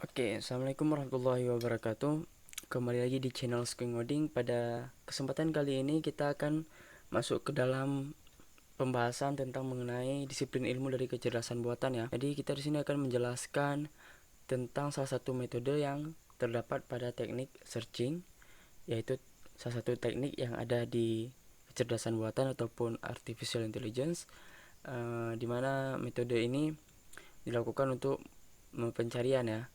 Oke, assalamualaikum warahmatullahi wabarakatuh. Kembali lagi di channel School Ngoding. Pada kesempatan kali ini kita akan masuk ke dalam pembahasan tentang mengenai disiplin ilmu dari kecerdasan buatan ya. Jadi kita di sini akan menjelaskan tentang salah satu metode yang terdapat pada teknik searching, yaitu salah satu teknik yang ada di kecerdasan buatan ataupun artificial intelligence, di mana metode ini dilakukan untuk pencarian ya.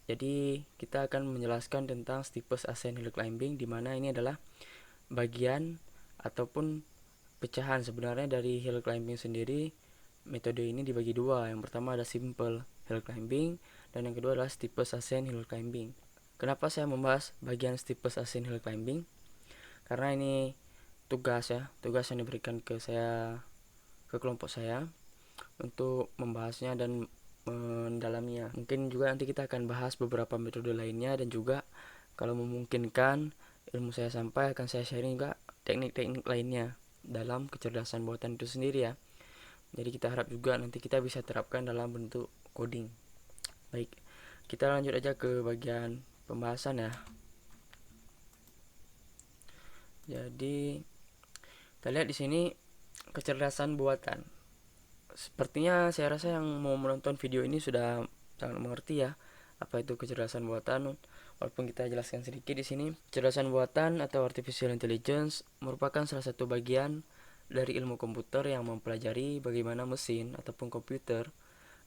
Jadi kita akan menjelaskan tentang steepest ascent hill climbing, di mana ini adalah bagian ataupun pecahan sebenarnya dari hill climbing sendiri. Metode ini dibagi dua. Yang pertama ada simple hill climbing dan yang kedua adalah steepest ascent hill climbing. Kenapa saya membahas bagian steepest ascent hill climbing? Karena ini tugas ya, tugas yang diberikan ke saya, ke kelompok saya untuk membahasnya dan mendalaminya. Mungkin juga nanti kita akan bahas beberapa metode lainnya, dan juga kalau memungkinkan ilmu saya sampai akan saya sharing juga teknik-teknik lainnya dalam kecerdasan buatan itu sendiri ya. Jadi kita harap juga nanti kita bisa terapkan dalam bentuk coding. Baik, kita lanjut aja ke bagian pembahasan ya. Jadi kita lihat di sini kecerdasan buatan. Sepertinya saya rasa yang mau menonton video ini sudah sangat mengerti ya apa itu kecerdasan buatan. Walaupun kita jelaskan sedikit di sini, kecerdasan buatan atau artificial intelligence merupakan salah satu bagian dari ilmu komputer yang mempelajari bagaimana mesin ataupun komputer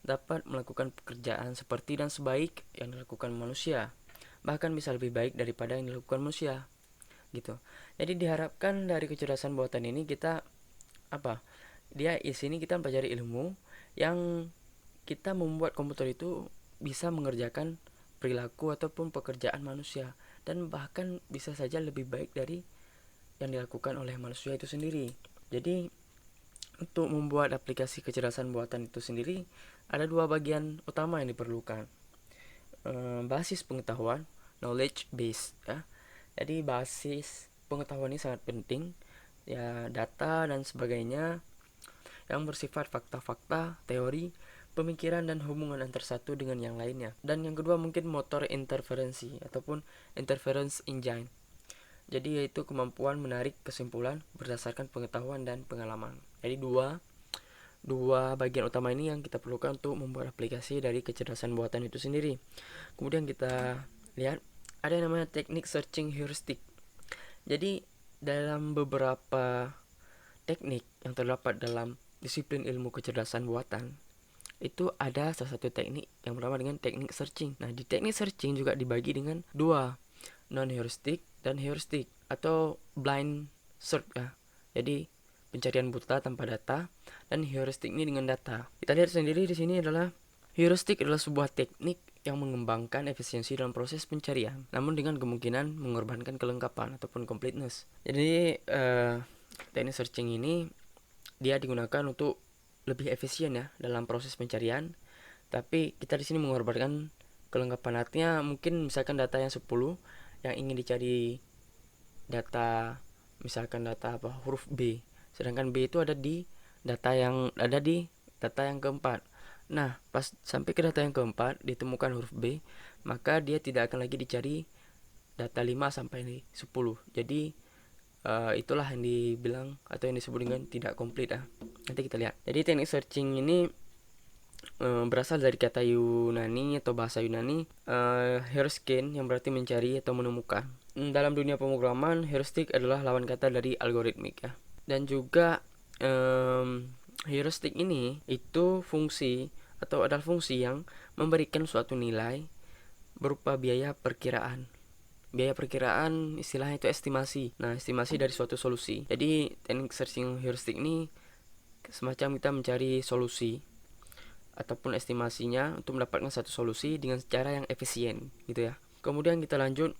dapat melakukan pekerjaan seperti dan sebaik yang dilakukan manusia, bahkan bisa lebih baik daripada yang dilakukan manusia gitu. Jadi diharapkan dari kecerdasan buatan ini kita apa? Dia di sini kita mempelajari ilmu yang kita membuat komputer itu bisa mengerjakan perilaku ataupun pekerjaan manusia, dan bahkan bisa saja lebih baik dari yang dilakukan oleh manusia itu sendiri. Jadi untuk membuat aplikasi kecerdasan buatan itu sendiri ada dua bagian utama yang diperlukan. Basis pengetahuan, knowledge base ya. Jadi basis pengetahuan ini sangat penting ya, data dan sebagainya yang bersifat fakta-fakta, teori, pemikiran dan hubungan antar satu dengan yang lainnya. Dan yang kedua mungkin motor interferensi ataupun interference engine. Jadi yaitu kemampuan menarik kesimpulan berdasarkan pengetahuan dan pengalaman. Jadi dua bagian utama ini yang kita perlukan untuk membuat aplikasi dari kecerdasan buatan itu sendiri. Kemudian kita lihat ada yang namanya teknik searching heuristic. Jadi dalam beberapa teknik yang terdapat dalam disiplin ilmu kecerdasan buatan itu ada salah satu teknik yang bernama dengan teknik searching. Nah, di teknik searching juga dibagi dengan dua, non heuristic dan heuristic atau blind search ya. Jadi pencarian buta tanpa data, dan heuristic ini dengan data. Kita lihat sendiri di sini adalah heuristic adalah sebuah teknik yang mengembangkan efisiensi dalam proses pencarian, namun dengan kemungkinan mengorbankan kelengkapan ataupun completeness. Jadi teknik searching ini dia digunakan untuk lebih efisien ya dalam proses pencarian, tapi kita di sini mengorbankan kelengkapan. Artinya mungkin misalkan data yang 10 yang ingin dicari, data misalkan data apa, huruf B, sedangkan B itu ada di data yang keempat. Nah, pas sampai ke data yang keempat ditemukan huruf B, maka dia tidak akan lagi dicari data 5 sampai 10. Jadi itulah yang dibilang atau yang disebut dengan tidak komplit ya. Nanti kita lihat. Jadi teknik searching ini berasal dari kata Yunani atau bahasa Yunani, heuraskein, yang berarti mencari atau menemukan. Dalam dunia pemrograman, heuristik adalah lawan kata dari algoritmik ya. Dan juga heuristik ini itu fungsi atau adalah fungsi yang memberikan suatu nilai berupa biaya perkiraan. Biaya perkiraan istilahnya itu estimasi. Nah, estimasi dari suatu solusi. Jadi teknik searching heuristik ini semacam kita mencari solusi ataupun estimasinya untuk mendapatkan satu solusi dengan cara yang efisien gitu ya. Kemudian kita lanjut,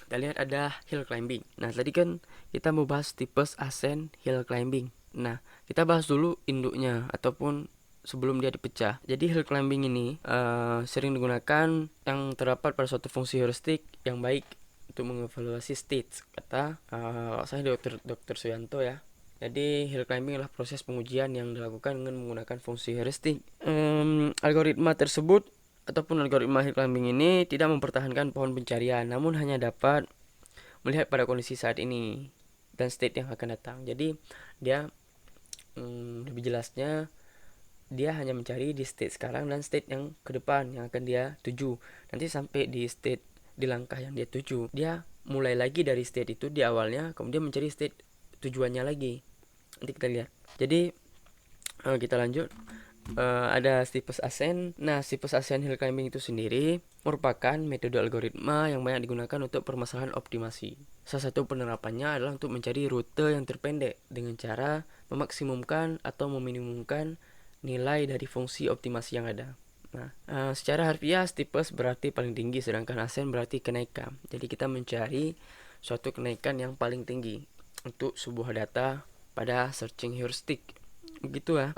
kita lihat ada hill climbing. Nah, tadi kan kita mau bahas steepest ascent hill climbing. Nah, kita bahas dulu induknya ataupun sebelum dia dipecah. Jadi hill climbing ini sering digunakan yang terdapat pada suatu fungsi heuristik yang baik untuk mengevaluasi state, kata saya Dr. Suyanto ya. Jadi hill climbing adalah proses pengujian yang dilakukan dengan menggunakan fungsi heuristik. Algoritma tersebut ataupun algoritma hill climbing ini tidak mempertahankan pohon pencarian, namun hanya dapat melihat pada kondisi saat ini dan state yang akan datang. Jadi dia lebih jelasnya, dia hanya mencari di state sekarang dan state yang ke depan yang akan dia tuju. Nanti sampai di state di langkah yang dia tuju, dia mulai lagi dari state itu di awalnya, kemudian mencari state tujuannya lagi. Nanti kita lihat. Jadi kita lanjut. Ada steepest ascent. Nah, steepest ascent hill climbing itu sendiri merupakan metode algoritma yang banyak digunakan untuk permasalahan optimasi. Salah satu penerapannya adalah untuk mencari rute yang terpendek dengan cara memaksimumkan atau meminimumkan nilai dari fungsi optimasi yang ada. Nah, secara harfiah steepest berarti paling tinggi, sedangkan ascent berarti kenaikan. Jadi kita mencari suatu kenaikan yang paling tinggi untuk sebuah data pada searching heuristic. Begitu ya.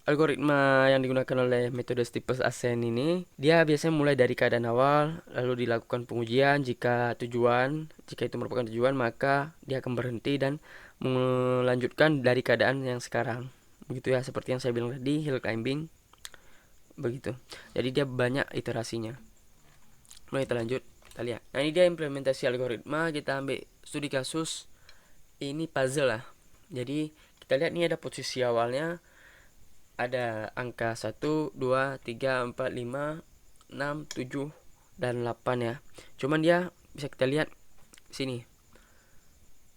Algoritma yang digunakan oleh metode steepest ascent ini, dia biasanya mulai dari keadaan awal, lalu dilakukan pengujian. Jika itu merupakan tujuan, maka dia akan berhenti dan melanjutkan dari keadaan yang sekarang. Begitu ya, seperti yang saya bilang tadi, hill climbing begitu. Jadi dia banyak iterasinya. Mulai kita lanjut, kita lihat. Nah, ini dia implementasi algoritma. Kita ambil studi kasus. Ini puzzle lah. Jadi kita lihat nih, ada posisi awalnya, ada angka 1, 2, 3, 4, 5, 6, 7, dan 8 ya. Cuman dia bisa kita lihat sini,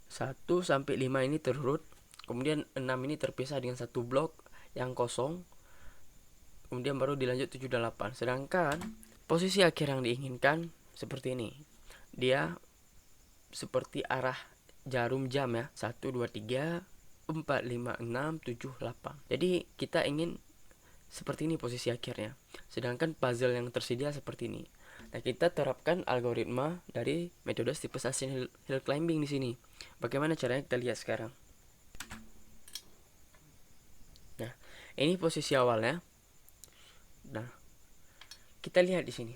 1 sampai 5 ini terurut, kemudian 6 ini terpisah dengan satu blok yang kosong, kemudian baru dilanjut 7 dan 8. Sedangkan posisi akhir yang diinginkan seperti ini. Dia seperti arah jarum jam ya, 1, 2, 3, 4, 5, 6, 7, 8. Jadi kita ingin seperti ini posisi akhirnya. Sedangkan puzzle yang tersedia seperti ini. Nah, kita terapkan algoritma dari metode steepest ascent hill climbing di sini. Bagaimana caranya kita lihat sekarang. Nah, ini posisi awalnya. Nah, kita lihat di sini.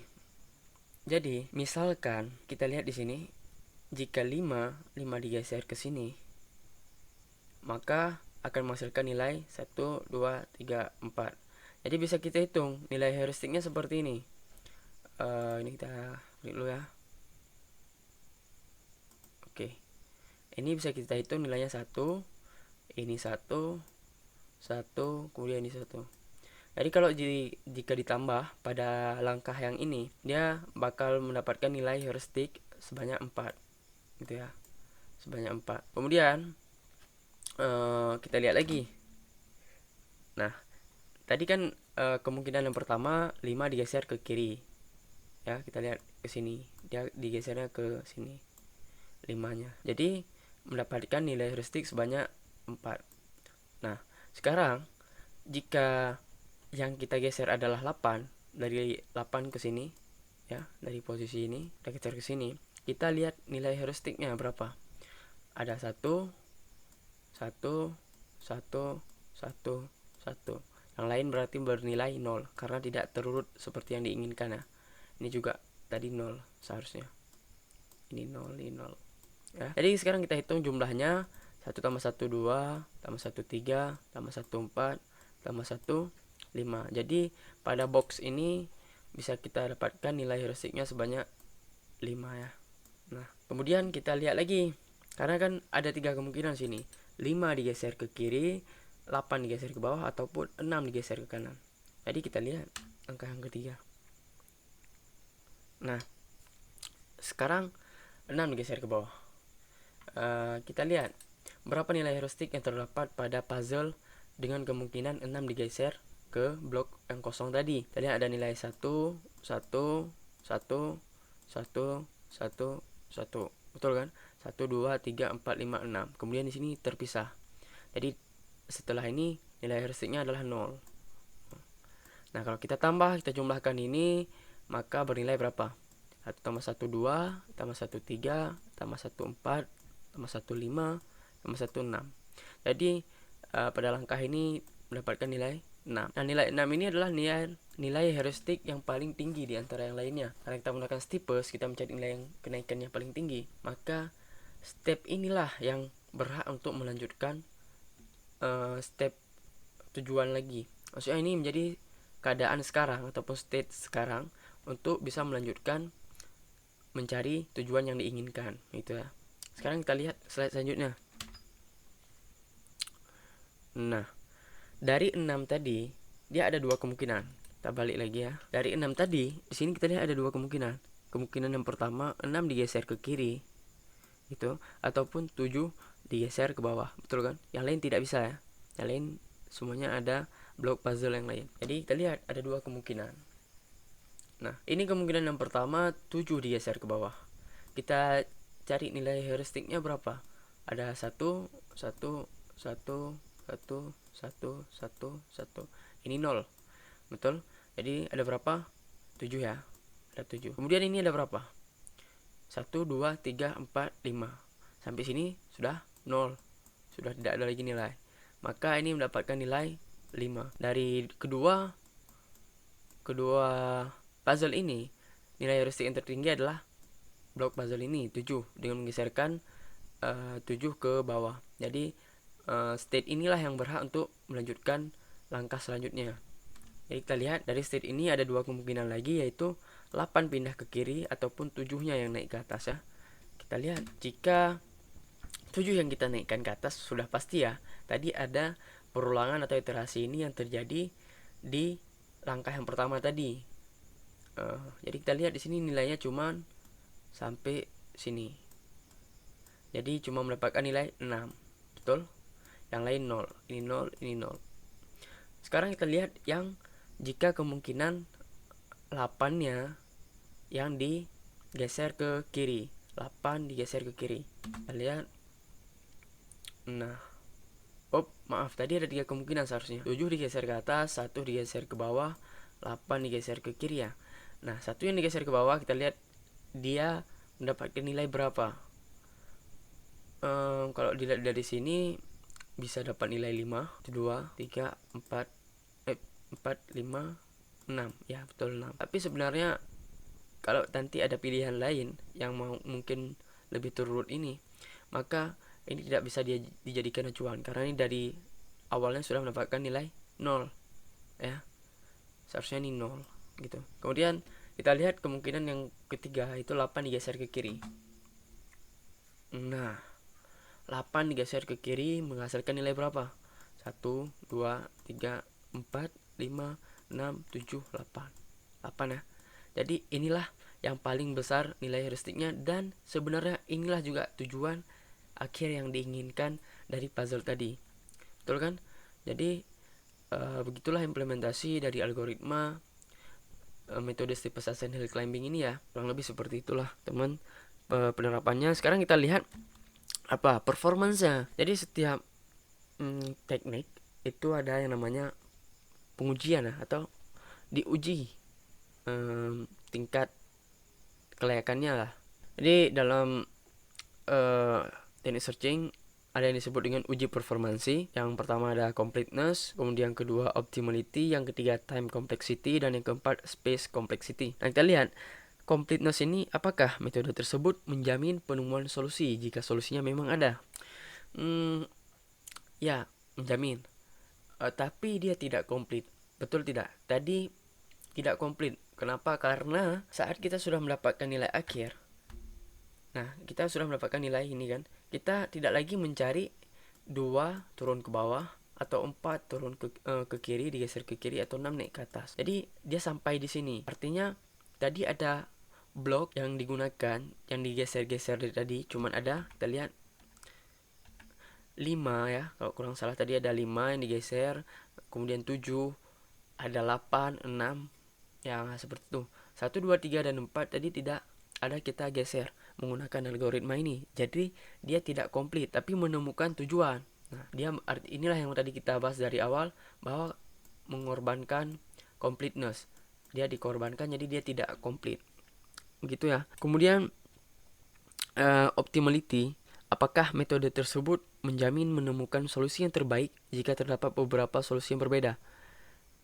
Jadi, misalkan kita lihat di sini, jika 5 digeser ke sini, maka akan menghasilkan nilai 1, 2, 3, 4. Jadi bisa kita hitung nilai heuristiknya seperti ini. Ini kita klik dulu ya. Oke. Ini bisa kita hitung nilainya 1, ini 1, 1, kemudian ini 1. Jadi kalau jika ditambah pada langkah yang ini, dia bakal mendapatkan nilai heuristik sebanyak 4. Gitu ya. Sebanyak 4. Kemudian kita lihat lagi. Nah, tadi kan kemungkinan yang pertama 5 digeser ke kiri. Ya, kita lihat ke sini. Dia digesernya ke sini. 5-nya. Jadi mendapatkan nilai heuristik sebanyak 4. Nah, sekarang jika yang kita geser adalah 8, dari 8 ke sini ya, dari posisi ini kita geser ke sini, kita lihat nilai heuristiknya berapa. Ada 1, 1, 1, 1, 1. Yang lain berarti bernilai 0 karena tidak terurut seperti yang diinginkan ya. Ini juga tadi 0 seharusnya. Ini 0, ini 0. Ya. Jadi sekarang kita hitung jumlahnya. 1 tambah 1 2, tambah 1 3, tambah 1 4, tambah 1 5. Jadi pada box ini bisa kita dapatkan nilai heuristiknya sebanyak 5 ya. Nah, kemudian kita lihat lagi. Karena kan ada 3 kemungkinan sini. 5 digeser ke kiri, 8 digeser ke bawah, ataupun 6 digeser ke kanan. Jadi kita lihat angka yang ketiga. Nah, sekarang 6 digeser ke bawah. Kita lihat berapa nilai heuristik yang terdapat pada puzzle dengan kemungkinan 6 digeser ke blok yang kosong tadi. Tadi ada nilai 1, 1, 1, 1, 1, 1. Betul kan? 1, 2, 3, 4, 5, 6. Kemudian di sini terpisah. Jadi setelah ini nilai heuristiknya adalah 0. Nah, kalau kita tambah, kita jumlahkan ini, maka bernilai berapa? 1 tambah 1 2, tambah 1 3, tambah 1 4, tambah 1 5, tambah 1 6. Jadi pada langkah ini mendapatkan nilai 6. Nah, nilai 6 ini adalah nilai heuristik yang paling tinggi di antara yang lainnya. Karena kita menggunakan steepest, kita mencari nilai yang kenaikannya paling tinggi. Maka step inilah yang berhak untuk melanjutkan step tujuan lagi. Maksudnya ini menjadi keadaan sekarang ataupun state sekarang untuk bisa melanjutkan mencari tujuan yang diinginkan, gitu ya. Sekarang kita lihat slide selanjutnya. Nah, dari 6 tadi dia ada dua kemungkinan. Kita balik lagi ya. Dari 6 tadi, di sini kita lihat ada dua kemungkinan. Kemungkinan yang pertama 6 digeser ke kiri itu, ataupun 7 digeser ke bawah, betul kan? Yang lain tidak bisa ya. Yang lain semuanya ada blok puzzle yang lain. Jadi kita lihat ada dua kemungkinan. Nah, ini kemungkinan yang pertama 7 digeser ke bawah. Kita cari nilai heuristiknya berapa? Ada 1 1 1 1 1 1 1. Ini 0. Betul? Jadi ada berapa? 7 ya. Ada 7. Kemudian ini ada berapa? 1 2 3 4 5. Sampai sini sudah 0. Sudah tidak ada lagi nilai. Maka ini mendapatkan nilai 5. Dari kedua puzzle ini, nilai heuristik yang tertinggi adalah blok puzzle ini 7 dengan menggeserkan 7 ke bawah. Jadi state inilah yang berhak untuk melanjutkan langkah selanjutnya. Jadi kita lihat dari state ini ada dua kemungkinan lagi, yaitu 8 pindah ke kiri ataupun 7-nya yang naik ke atas ya. Kita lihat jika 7 yang kita naikkan ke atas sudah pasti ya. Tadi ada perulangan atau iterasi ini yang terjadi di langkah yang pertama tadi. Jadi kita lihat di sini nilainya cuma sampai sini. Jadi cuma mendapatkan nilai 6. Betul? Yang lain 0. Ini 0, ini 0. Sekarang kita lihat yang jika kemungkinan 8-nya yang digeser ke kiri. 8 digeser ke kiri. Kita lihat. Nah. Maaf, tadi ada 3 kemungkinan seharusnya. 7 digeser ke atas, 1 digeser ke bawah, 8 digeser ke kiri ya. Nah, 1 yang digeser ke bawah kita lihat dia mendapatkan nilai berapa. Kalau dilihat dari sini bisa dapat nilai 5, 2, 3, 4, 5, 6. Ya, betul 6. Tapi sebenarnya kalau nanti ada pilihan lain yang mungkin lebih terurut ini, maka ini tidak bisa dijadikan acuan karena ini dari awalnya sudah mendapatkan nilai 0 ya. Seharusnya ini 0 gitu. Kemudian kita lihat kemungkinan yang ketiga, itu 8 digeser ke kiri. Nah, 8 digeser ke kiri menghasilkan nilai berapa? 1 2 3 4 5 6 7 8. 8 ya. Jadi inilah yang paling besar nilai heuristiknya, dan sebenarnya inilah juga tujuan akhir yang diinginkan dari puzzle tadi. Betul kan? Jadi begitulah implementasi dari algoritma metode steep ascent hill climbing ini ya. Kurang lebih seperti itulah teman penerapannya. Sekarang kita lihat apa performance-nya. Jadi setiap teknik itu ada yang namanya pengujian ya, atau diuji tingkat kelayakannya lah. Jadi dalam teknik searching ada yang disebut dengan uji performansi. Yang pertama ada completeness, kemudian kedua optimality, yang ketiga time complexity, dan yang keempat space complexity. Nah, kita lihat completeness ini, apakah metode tersebut menjamin penemuan solusi jika solusinya memang ada? Ya, menjamin. Tapi dia tidak komplit. Betul tidak? Tadi tidak komplit. Kenapa? Karena saat kita sudah mendapatkan nilai akhir, nah, kita sudah mendapatkan nilai ini kan. Kita tidak lagi mencari 2 turun ke bawah, atau 4 turun ke kiri, digeser ke kiri, atau 6 naik ke atas. Jadi dia sampai di sini. Artinya tadi ada blok yang digunakan, yang digeser-geser dari tadi cuman ada, kita lihat 5 ya. Kalau kurang salah tadi ada 5 yang digeser, kemudian 7, ada 8, 6 yang seperti itu. 1 2 3 dan 4 tadi tidak ada kita geser menggunakan algoritma ini. Jadi dia tidak komplit tapi menemukan tujuan. Nah, inilah yang tadi kita bahas dari awal, bahwa mengorbankan completeness. Dia dikorbankan jadi dia tidak komplit. Begitu ya. Kemudian optimality, apakah metode tersebut menjamin menemukan solusi yang terbaik jika terdapat beberapa solusi yang berbeda?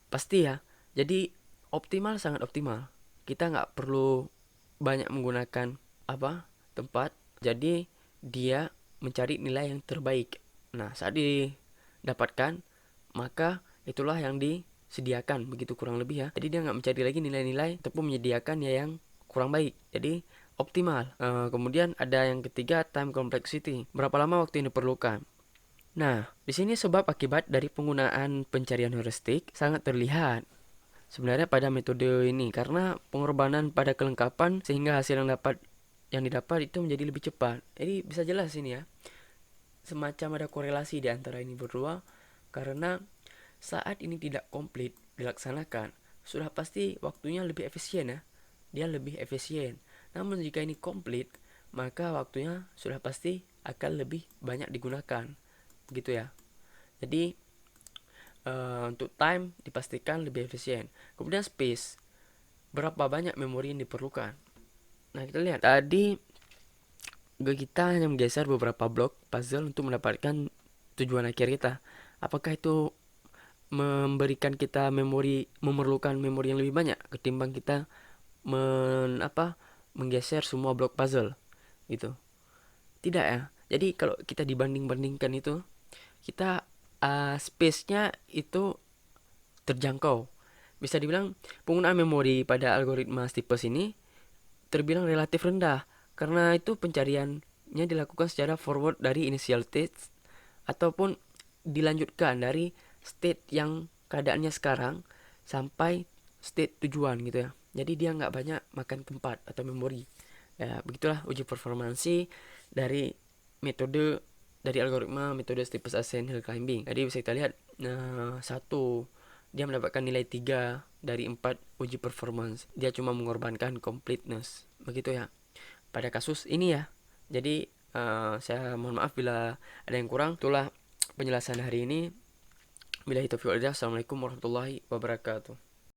Pasti ya. Jadi optimal, sangat optimal. Kita nggak perlu banyak menggunakan tempat. Jadi dia mencari nilai yang terbaik. Nah, saat didapatkan, maka itulah yang sediakan, begitu kurang lebih ya. Jadi dia nggak mencari lagi nilai-nilai ataupun menyediakan ya yang kurang baik, jadi optimal. Kemudian ada yang ketiga, time complexity, berapa lama waktu yang diperlukan. Nah, di sini sebab akibat dari penggunaan pencarian heuristik sangat terlihat sebenarnya pada metode ini, karena pengorbanan pada kelengkapan sehingga hasil yang didapat itu menjadi lebih cepat. Jadi bisa jelas ini ya, semacam ada korelasi di antara ini berdua, karena saat ini tidak komplit dilaksanakan, sudah pasti waktunya lebih efisien ya. Dia lebih efisien. Namun jika ini komplit, maka waktunya sudah pasti akan lebih banyak digunakan. Begitu ya. Jadi untuk time dipastikan lebih efisien. Kemudian space, berapa banyak memori yang diperlukan. Nah, kita lihat tadi kita hanya menggeser beberapa blok puzzle untuk mendapatkan tujuan akhir kita. Apakah itu memberikan kita memerlukan memori yang lebih banyak ketimbang kita menggeser semua blok puzzle gitu? Tidak ya. Jadi kalau kita dibanding-bandingkan itu, kita space-nya itu terjangkau. Bisa dibilang penggunaan memori pada algoritma Steeples ini terbilang relatif rendah, karena itu pencariannya dilakukan secara forward dari initial state ataupun dilanjutkan dari state yang keadaannya sekarang sampai state tujuan gitu ya. Jadi dia nggak banyak makan tempat atau memori. Ya, begitulah uji performansi dari metode dari algoritma metode Steeples Ascent Hill Climbing. Jadi bisa kita lihat, satu, dia mendapatkan nilai 3 dari 4 uji performance. Dia cuma mengorbankan completeness. Begitu ya. Pada kasus ini ya. Jadi saya mohon maaf bila ada yang kurang. Itulah penjelasan hari ini. Billahi taufiq wal hidayah. Assalamualaikum warahmatullahi wabarakatuh.